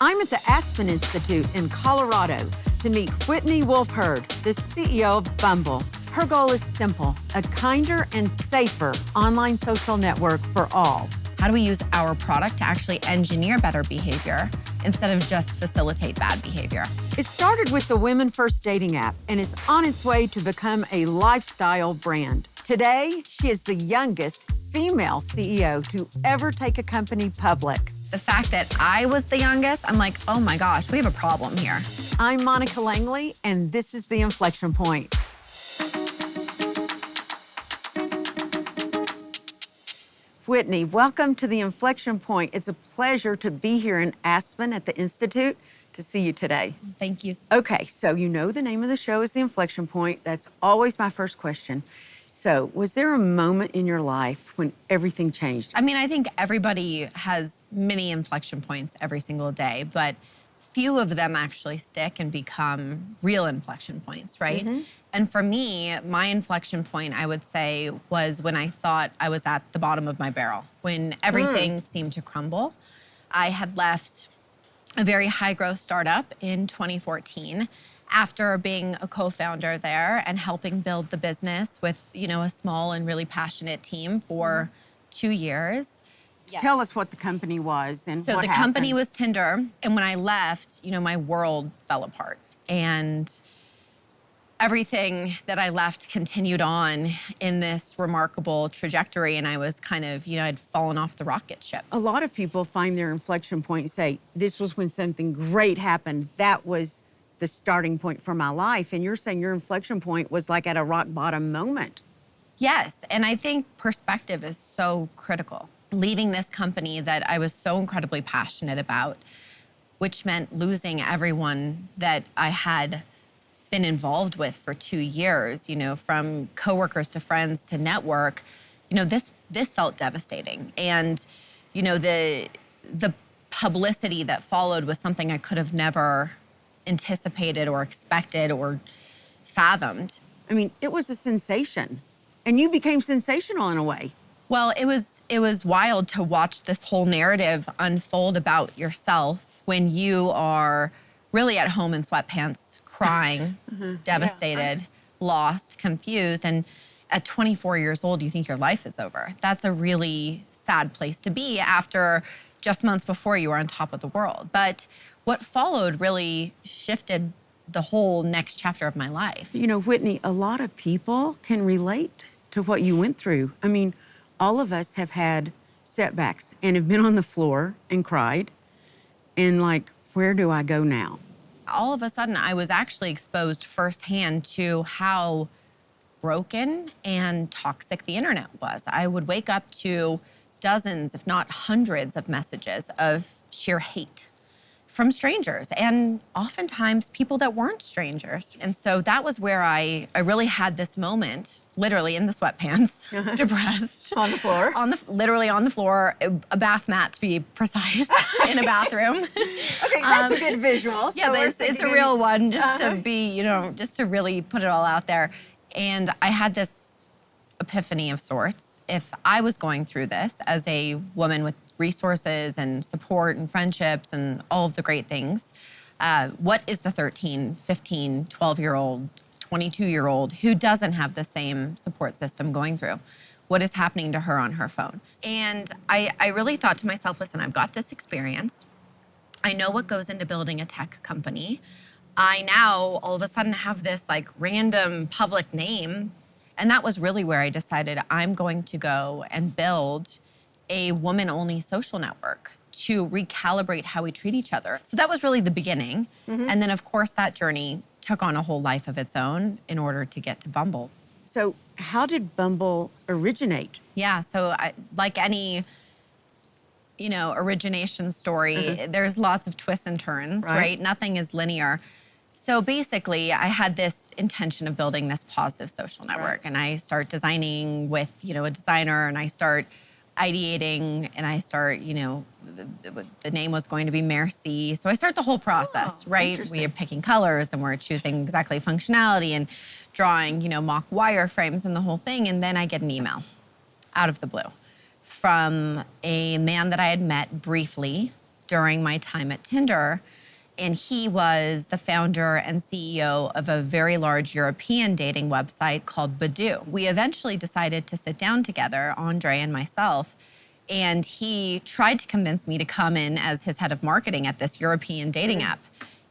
I'm at the Aspen Institute in Colorado to meet Whitney Wolfe Herd, the CEO of Bumble. Her goal is simple, a kinder and safer online social network for all. How do we use our product to actually engineer better behavior instead of just facilitate bad behavior? It started with the Women First dating app and is on its way to become a lifestyle brand. Today, she is the youngest female CEO to ever take a company public. The fact that I was the youngest, I'm like, oh my gosh, we have a problem here. I'm Monica Langley, and this is The Inflection Point. Whitney, welcome to The Inflection Point. It's a pleasure to be here in Aspen at the Institute to see you today. Thank you. Okay, so you know the name of the show is The Inflection Point. That's always my first question. So, was there a moment in your life when everything changed? I mean, I think everybody has many inflection points every single day, but few of them actually stick and become real inflection points, right? Mm-hmm. And for me, my inflection point, I would say, was when I thought I was at the bottom of my barrel, when everything seemed to crumble. I had left a very high-growth startup in 2014 after being a co-founder there and helping build the business with, a small and really passionate team for 2 years. Yes. Tell us what the company was and so what the happened. company was Tinder, and when I left, my world fell apart. And everything that I left continued on in this remarkable trajectory, and I was kind of, I'd fallen off the rocket ship. A lot of people find their inflection point and say, this was when something great happened. That was the starting point for my life. And you're saying your inflection point was like at a rock bottom moment. Yes, and I think perspective is so critical. Leaving this company that I was so incredibly passionate about, which meant losing everyone that I had been involved with for 2 years, from coworkers to friends to network, this felt devastating. And, the publicity that followed was something I could have never anticipated or expected or fathomed. I mean, it was a sensation, and you became sensational in a way. Well, it was wild to watch this whole narrative unfold about yourself when you are really at home in sweatpants, crying, devastated, lost, confused, and at 24 years old, you think your life is over. That's a really sad place to be after just months before you were on top of the world. But what followed really shifted the whole next chapter of my life. Whitney, a lot of people can relate to what you went through. I mean, all of us have had setbacks and have been on the floor and cried and like, where do I go now? All of a sudden, I was actually exposed firsthand to how broken and toxic the internet was. I would wake up to dozens, if not hundreds of messages of sheer hate from strangers, and oftentimes people that weren't strangers. And so that was where I really had this moment, literally in the sweatpants, depressed. On the floor? Literally on the floor, a bath mat to be precise, in a bathroom. Okay, that's a good visual. Yeah, but it's a real one, just to be, just to really put it all out there. And I had this epiphany of sorts. If I was going through this as a woman with resources and support and friendships and all of the great things, what is the 13, 15, 12-year-old, 22-year-old who doesn't have the same support system going through? What is happening to her on her phone? And I really thought to myself, listen, I've got this experience. I know what goes into building a tech company. I now all of a sudden have this like random public name. And that was really where I decided I'm going to go and build a woman-only social network to recalibrate how we treat each other. So that was really the beginning. And then, of course, that journey took on a whole life of its own in order to get to Bumble. So how did Bumble originate? Yeah, so like any, origination story, there's lots of twists and turns, right? Nothing is linear. So basically, I had this intention of building this positive social network. And I start designing with, a designer, and I start ideating, and I start, the name was going to be Merci. So I start the whole process, right? We are picking colors, and we're choosing exactly functionality and drawing, mock wireframes and the whole thing. And then I get an email out of the blue from a man that I had met briefly during my time at Tinder. And he was the founder and CEO of a very large European dating website called Badoo. We eventually decided to sit down together, Andre and myself, and he tried to convince me to come in as his head of marketing at this European dating app.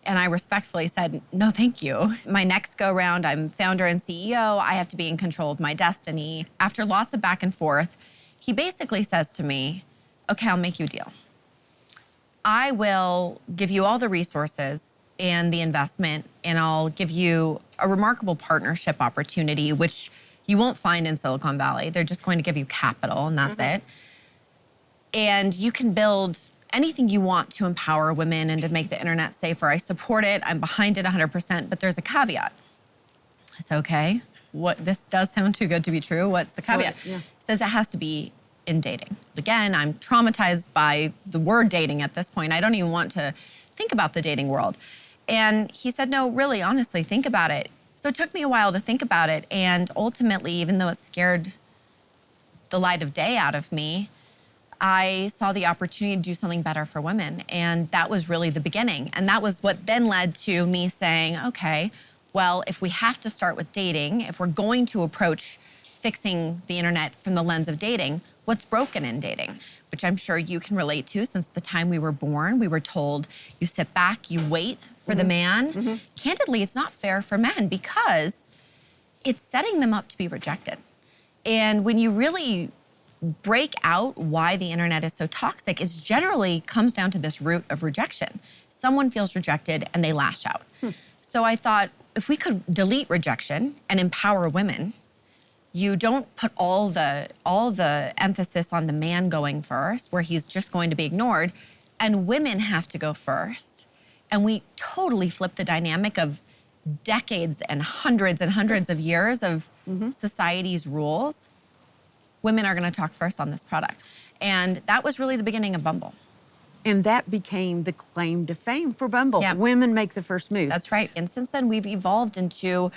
And I respectfully said, no, thank you. My next go round, I'm founder and CEO. I have to be in control of my destiny. After lots of back and forth, he basically says to me, okay, I'll make you a deal. I will give you all the resources and the investment, and I'll give you a remarkable partnership opportunity, which you won't find in Silicon Valley. They're just going to give you capital, and that's it. And you can build anything you want to empower women and to make the internet safer. I support it. I'm behind it 100%, but there's a caveat. It's okay. This does sound too good to be true. What's the caveat? Yeah. It says it has to be in dating. Again, I'm traumatized by the word dating at this point. I don't even want to think about the dating world. And he said, no, really, honestly, think about it. So it took me a while to think about it. And ultimately, even though it scared the light of day out of me, I saw the opportunity to do something better for women. And that was really the beginning. And that was what then led to me saying, okay, well, if we have to start with dating, if we're going to approach fixing the internet from the lens of dating, what's broken in dating? Which I'm sure you can relate to. Since the time we were born, we were told you sit back, you wait for the man. Candidly, it's not fair for men because it's setting them up to be rejected. And when you really break out why the internet is so toxic, it generally comes down to this root of rejection. Someone feels rejected and they lash out. So I thought, if we could delete rejection and empower women, you don't put all the emphasis on the man going first, where he's just going to be ignored, and women have to go first. And we totally flip the dynamic of decades and hundreds of years of society's rules. Women are gonna talk first on this product. And that was really the beginning of Bumble. And that became the claim to fame for Bumble. Yeah. Women make the first move. That's right. And since then, we've evolved into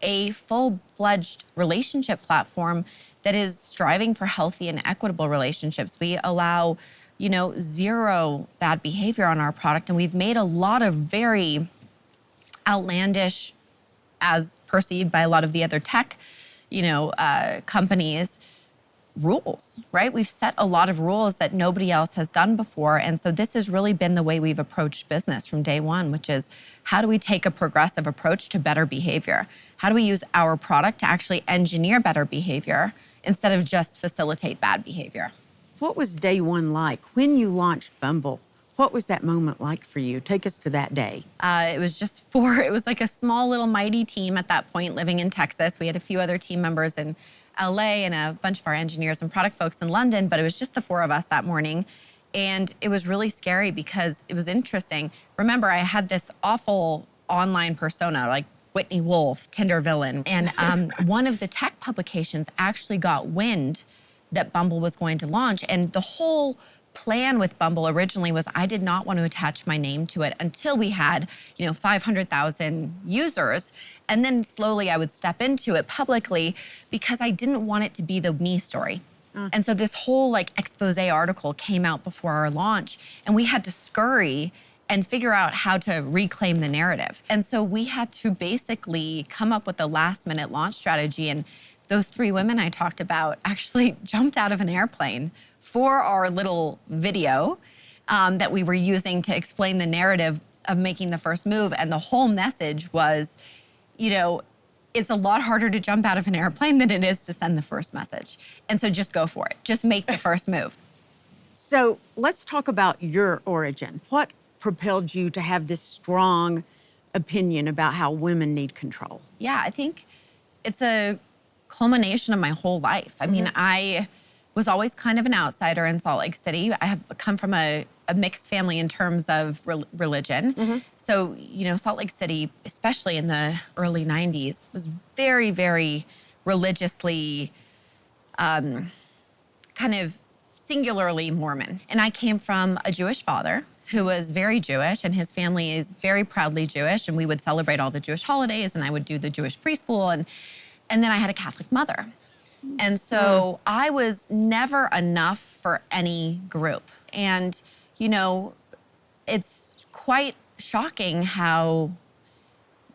a full-fledged relationship platform that is striving for healthy and equitable relationships. We allow, zero bad behavior on our product, and we've made a lot of very outlandish, as perceived by a lot of the other tech, companies, rules, right? We've set a lot of rules that nobody else has done before. And so this has really been the way we've approached business from day one, which is how do we take a progressive approach to better behavior? How do we use our product to actually engineer better behavior instead of just facilitate bad behavior? What was day one like? When you launched Bumble, what was that moment like for you? Take us to that day. It was like a small little mighty team at that point living in Texas. We had a few other team members in LA and a bunch of our engineers and product folks in London, but it was just the four of us that morning. And it was really scary because it was interesting. Remember, I had this awful online persona, like Whitney Wolfe, Tinder villain. And one of the tech publications actually got wind that Bumble was going to launch. And the whole plan with Bumble originally was I did not want to attach my name to it until we had, 500,000 users. And then slowly I would step into it publicly because I didn't want it to be the me story. And so this whole expose article came out before our launch, and we had to scurry and figure out how to reclaim the narrative. And so we had to basically come up with a last-minute launch strategy. And those three women I talked about actually jumped out of an airplane for our little video that we were using to explain the narrative of making the first move. And the whole message was, it's a lot harder to jump out of an airplane than it is to send the first message. And so just go for it. Just make the first move. So let's talk about your origin. What propelled you to have this strong opinion about how women need control? Yeah, I think it's a culmination of my whole life. I mean, I was always kind of an outsider in Salt Lake City. I have come from a mixed family in terms of religion. So, Salt Lake City, especially in the early 90s, was very, very religiously kind of singularly Mormon. And I came from a Jewish father who was very Jewish, and his family is very proudly Jewish, and we would celebrate all the Jewish holidays, and I would do the Jewish preschool, and then I had a Catholic mother. And so I was never enough for any group. And, it's quite shocking how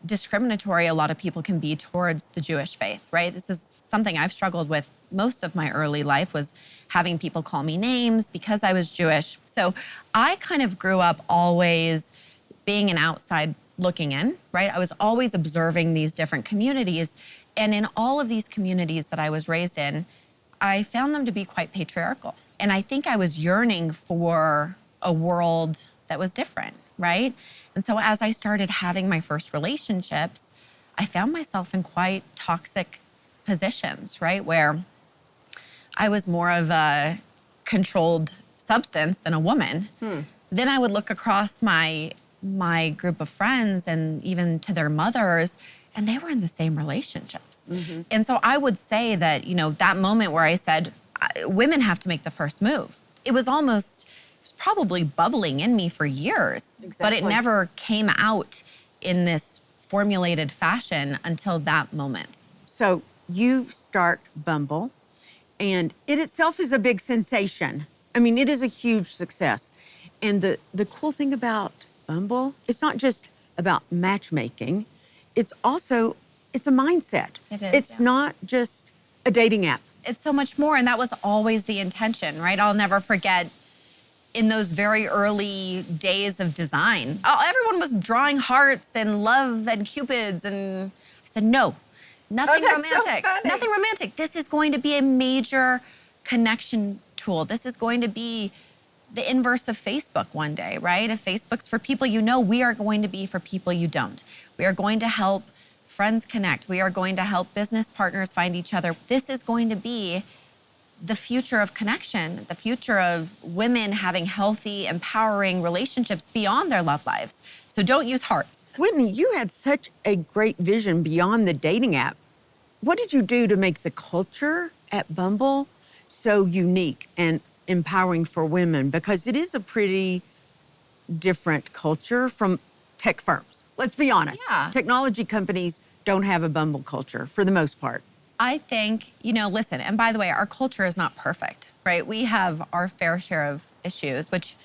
discriminatory a lot of people can be towards the Jewish faith, right? This is something I've struggled with most of my early life, was having people call me names because I was Jewish. So I kind of grew up always being an outside looking in, right? I was always observing these different communities. And in all of these communities that I was raised in, I found them to be quite patriarchal. And I think I was yearning for a world that was different, right? And so as I started having my first relationships, I found myself in quite toxic positions, right? Where I was more of a controlled substance than a woman. Then I would look across my group of friends and even to their mothers, and they were in the same relationships. And so I would say that, that moment where I said, women have to make the first move. It was probably bubbling in me for years, but it never came out in this formulated fashion until that moment. So you start Bumble, and it itself is a big sensation. I mean, it is a huge success. And the cool thing about Bumble, it's not just about matchmaking, it's a mindset. It is, It's not just a dating app. It's so much more, and that was always the intention, right? I'll never forget in those very early days of design, everyone was drawing hearts and love and cupids, and I said, no, nothing romantic. So nothing romantic. This is going to be a major connection tool. This is going to be the inverse of Facebook one day, right? If Facebook's for people you know, we are going to be for people you don't. We are going to help friends connect. We are going to help business partners find each other. This is going to be the future of connection, the future of women having healthy, empowering relationships beyond their love lives. So don't use hearts. Whitney, you had such a great vision beyond the dating app. What did you do to make the culture at Bumble so unique and empowering for women? Because it is a pretty different culture from tech firms. Let's be honest. Yeah. Technology companies don't have a Bumble culture for the most part. I think, listen, and by the way, our culture is not perfect, right? We have our fair share of issues, which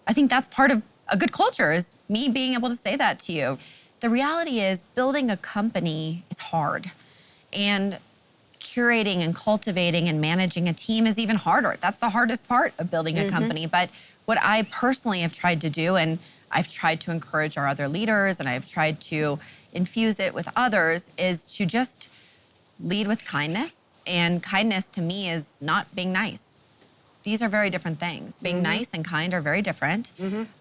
I think that's part of a good culture, is me being able to say that to you. The reality is building a company is hard, and curating and cultivating and managing a team is even harder. That's the hardest part of building a company. But what I personally have tried to do, and I've tried to encourage our other leaders, and I've tried to infuse it with others, is to just lead with kindness. And kindness to me is not being nice. These are very different things. Being nice and kind are very different.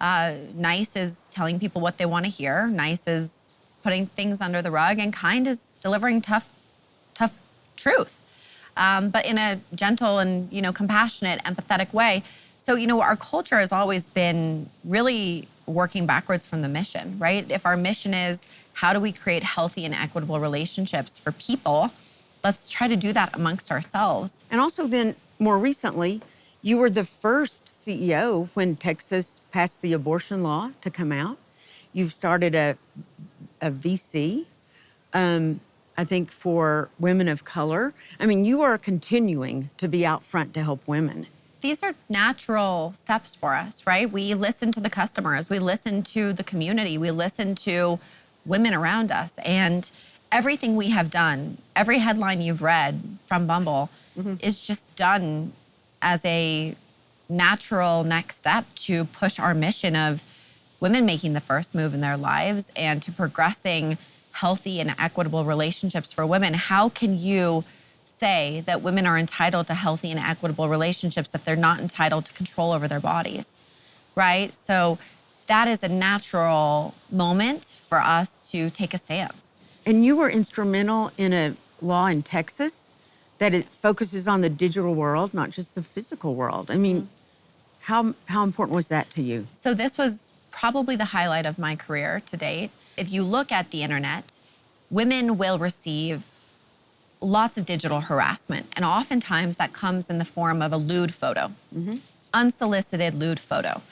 Nice is telling people what they want to hear. Nice is putting things under the rug. And kind is delivering tough truth, but in a gentle and, compassionate, empathetic way. So, our culture has always been really working backwards from the mission, right? If our mission is, how do we create healthy and equitable relationships for people? Let's try to do that amongst ourselves. And also then, more recently, you were the first CEO when Texas passed the abortion law to come out. You've started a VC, I think, for women of color. I mean, you are continuing to be out front to help women. These are natural steps for us, right? We listen to the customers, we listen to the community, we listen to women around us. And everything we have done, every headline you've read from Bumble is just done as a natural next step to push our mission of women making the first move in their lives and to progressing healthy and equitable relationships for women. How can you say that women are entitled to healthy and equitable relationships if they're not entitled to control over their bodies, right? So that is a natural moment for us to take a stance. And you were instrumental in a law in Texas that it focuses on the digital world, not just the physical world. I mean, how important was that to you? So this was probably the highlight of my career to date. If you look at the internet, women will receive lots of digital harassment. And oftentimes that comes in the form of a lewd photo, unsolicited lewd photo.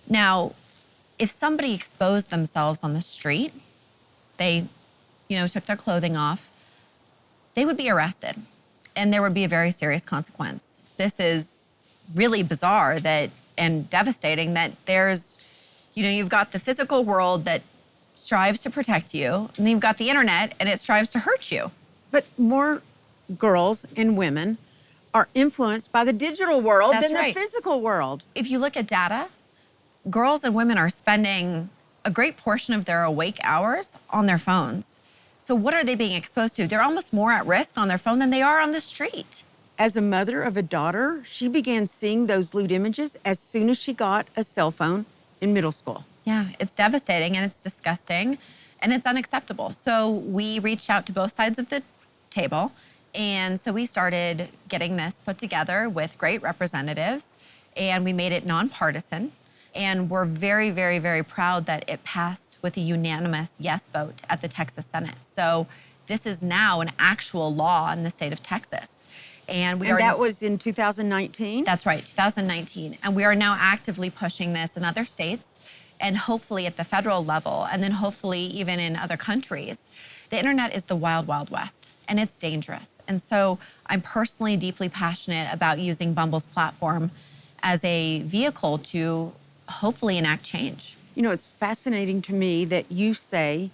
Now, if somebody exposed themselves on the street, they, took their clothing off, they would be arrested. And there would be a very serious consequence. This is really bizarre and devastating that there's, You've got the physical world that strives to protect you, and then you've got the internet and it strives to hurt you. But more girls and women are influenced by the digital world That's than right. the physical world. If you look at data, girls and women are spending a great portion of their awake hours on their phones. So what are they being exposed to? They're almost more at risk on their phone than they are on the street. As a mother of a daughter, she began seeing those lewd images as soon as she got a cell phone in middle school. Yeah, it's devastating and it's disgusting and it's unacceptable. So we reached out to both sides of the table. And so we started getting this put together with great representatives, and we made it nonpartisan. And we're very, very, very proud that it passed with a unanimous yes vote at the Texas Senate. So this is now an actual law in the state of Texas. And that was in 2019? That's right, 2019. And we are now actively pushing this in other states and hopefully at the federal level, and then hopefully even in other countries. The internet is the wild, wild west, and it's dangerous. And so I'm personally deeply passionate about using Bumble's platform as a vehicle to hopefully enact change. It's fascinating to me that you say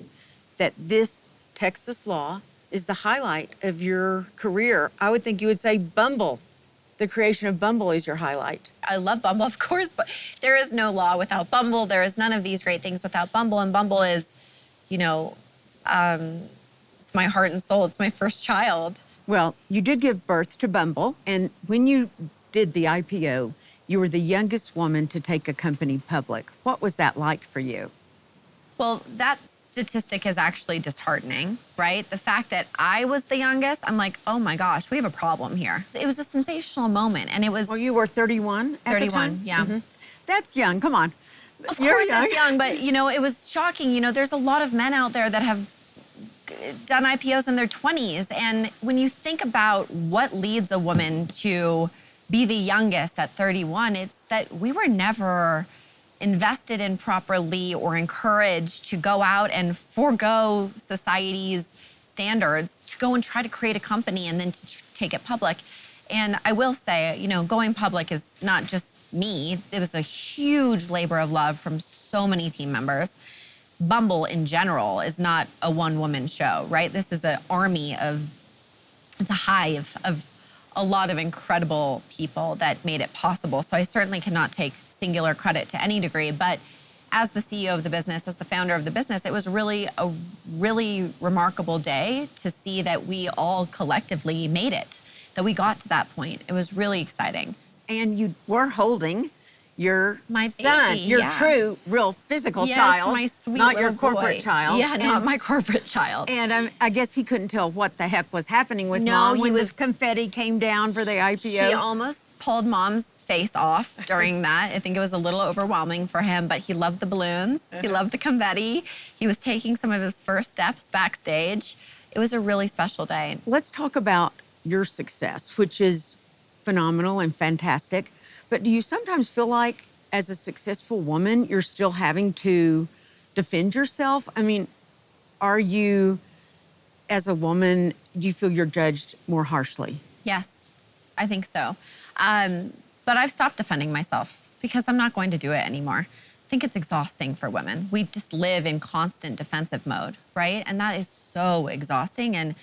that this Texas law is the highlight of your career. I would think you would say Bumble. The creation of Bumble is your highlight. I love Bumble, of course, but there is no law without Bumble. There is none of these great things without Bumble. And Bumble is, it's my heart and soul. It's my first child. Well, you did give birth to Bumble, and when you did the IPO, you were the youngest woman to take a company public. What was that like for you? Well, that statistic is actually disheartening, right? The fact that I was the youngest, I'm like, oh my gosh, we have a problem here. It was a sensational moment, and it was... Well, you were 31 at the time? 31, yeah. Mm-hmm. That's young, come on. Of course it's young, but it was shocking. There's a lot of men out there that have done IPOs in their 20s. And when you think about what leads a woman to be the youngest at 31, it's that we were never invested in properly or encouraged to go out and forego society's standards to go and try to create a company and then to take it public. And I will say, going public is not just me. It was a huge labor of love from so many team members. Bumble in general is not a one-woman show, right? This is an army it's a hive of a lot of incredible people that made it possible. So I certainly cannot take singular credit to any degree, but as the CEO of the business, as the founder of the business, it was really a really remarkable day to see that we all collectively made it, that we got to that point. It was really exciting. And you were holding your my son, baby, your yeah. true, real physical Yes, child, my sweet not little your corporate boy. child. Yeah, not my corporate child. And I guess he couldn't tell what the heck was happening with No, Mom he when was- the confetti came down for the IPO. He almost pulled Mom's face off during that. I think it was a little overwhelming for him, but he loved the balloons. He loved the confetti. He was taking some of his first steps backstage. It was a really special day. Let's talk about your success, which is phenomenal and fantastic. But do you sometimes feel like, as a successful woman, you're still having to defend yourself? I mean, are you, as a woman, do you feel you're judged more harshly? Yes, I think so. But I've stopped defending myself because I'm not going to do it anymore. I think it's exhausting for women. We just live in constant defensive mode, right? And that is so exhausting. And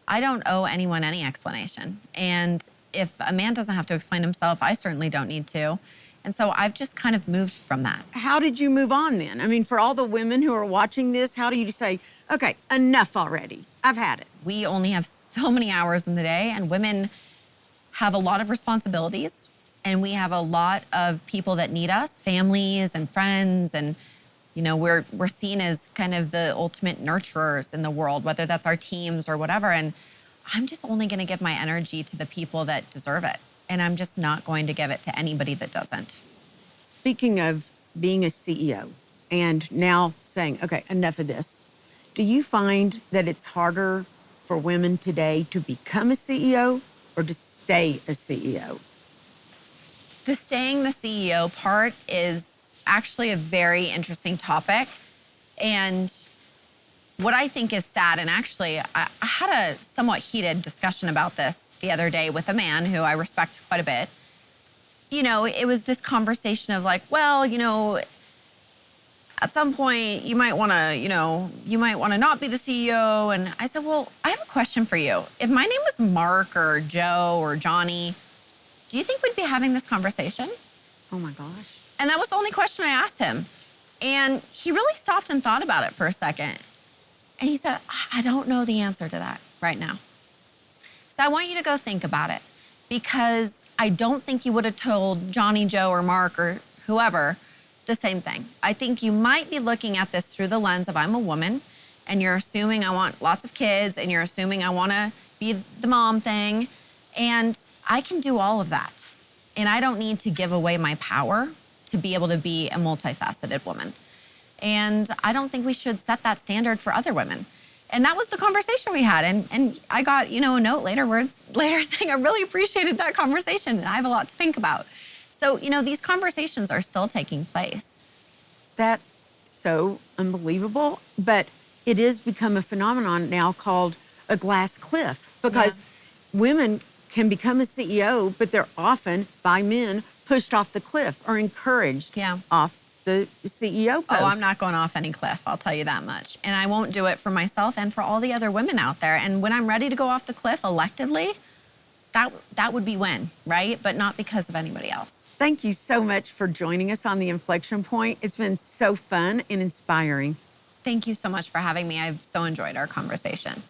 I don't owe anyone any explanation. And if a man doesn't have to explain himself, I certainly don't need to. And so I've just kind of moved from that. How did you move on then? I mean, for all the women who are watching this, how do you say, okay, enough already, I've had it? We only have so many hours in the day, and women have a lot of responsibilities, and we have a lot of people that need us, families and friends, and we're seen as kind of the ultimate nurturers in the world, whether that's our teams or whatever. And I'm just only going to give my energy to the people that deserve it. And I'm just not going to give it to anybody that doesn't. Speaking of being a CEO and now saying, okay, enough of this, do you find that it's harder for women today to become a CEO or to stay a CEO? The staying the CEO part is actually a very interesting topic. And what I think is sad, and actually I had a somewhat heated discussion about this the other day with a man who I respect quite a bit. It was this conversation of like, well, at some point you might want to, you might want to not be the CEO. And I said, well, I have a question for you. If my name was Mark or Joe or Johnny, do you think we'd be having this conversation? Oh my gosh. And that was the only question I asked him. And he really stopped and thought about it for a second. And he said, I don't know the answer to that right now. So I want you to go think about it, because I don't think you would have told Johnny, Joe, or Mark, or whoever the same thing. I think you might be looking at this through the lens of I'm a woman, and you're assuming I want lots of kids, and you're assuming I want to be the mom thing. And I can do all of that. And I don't need to give away my power to be able to be a multifaceted woman. And I don't think we should set that standard for other women. And that was the conversation we had. And I got, a note later saying I really appreciated that conversation and I have a lot to think about. So, these conversations are still taking place. That's so unbelievable. But it has become a phenomenon now called a glass cliff, because women can become a CEO, but they're often, by men, pushed off the cliff or encouraged off the CEO post. Oh, I'm not going off any cliff, I'll tell you that much. And I won't do it for myself and for all the other women out there. And when I'm ready to go off the cliff electively, that would be when, right? But not because of anybody else. Thank you so much for joining us on the Inflection Point. It's been so fun and inspiring. Thank you so much for having me. I've so enjoyed our conversation.